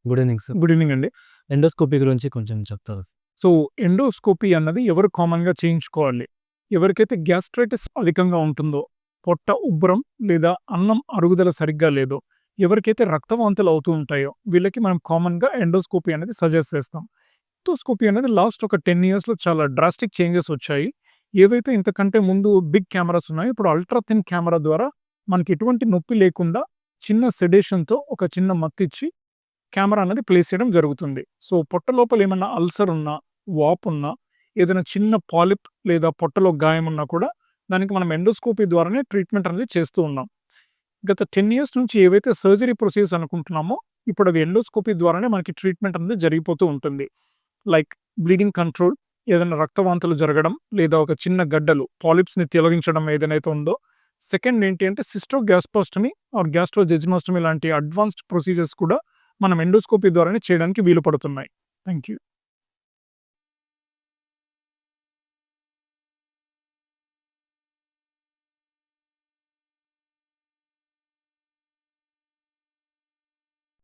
Good evening sir. Good evening అండి. Endoscopy గురించి కొంచెం చెప్తారా సార్? సో, ఎండోస్కోపీ అన్నది ఎవరు కామన్‌గా చేయించుకోవాలి? ఎవరికైతే గ్యాస్ట్రైటిస్ అధికంగా ఉంటుందో, పొట్ట ఉబ్బరం లేదా అన్నం అరుగుదల సరిగ్గా లేదో, ఎవరికైతే రక్తవాంతులు అవుతూ ఉంటాయో, వీళ్ళకి మనం కామన్‌గా ఎండోస్కోపీ అనేది సజెస్ట్ చేస్తాం. ఎండోస్కోపీ అనేది లాస్ట్ ఒక 10 ఇయర్స్‌లో చాలా డ్రాస్టిక్ చేంజెస్ వచ్చాయి. ఏవైతే ఇంతకంటే ముందు బిగ్ కెమెరాస్ ఉన్నాయో, ఇప్పుడు అల్ట్రా థిన్ కెమెరా ద్వారా మనకి ఎటువంటి నొప్పి లేకుండా చిన్న సెడేషన్‌తో ఒక చిన్న మత్తిచ్చి కెమెరా అనేది ప్లేస్ చేయడం జరుగుతుంది. సో, పొట్ట లోపల ఏమన్నా అల్సర్ ఉన్నా, వాపున్నా, ఏదైనా చిన్న పాలిప్ లేదా పొట్టలో గాయం ఉన్నా కూడా దానికి మనం ఎండోస్కోపీ ద్వారానే ట్రీట్మెంట్ అనేది చేస్తూ ఉన్నాం. గత 10 ఇయర్స్ నుంచి ఏవైతే సర్జరీ ప్రొసీజర్స్ అనుకుంటున్నామో, ఇప్పుడు అది ఎండోస్కోపీ ద్వారానే మనకి ట్రీట్మెంట్ అనేది జరిగిపోతూ ఉంటుంది. లైక్ బ్లీడింగ్ కంట్రోల్, ఏదైనా రక్తవాంతులు జరగడం, లేదా ఒక చిన్న గడ్డలు పాలిప్స్‌ని తొలగించడం ఏదైతే ఉందో. సెకండ్ ఏంటి అంటే సిస్టోగ్యాస్ట్రోస్టమీ ఆర్ గ్యాస్ట్రోజెజునోస్టమీ లాంటి అడ్వాన్స్డ్ ప్రొసీజర్స్ కూడా మనం ఎండోస్కోపీ ద్వారానే చేయడానికి వీలు పడుతున్నాయి. Thank you.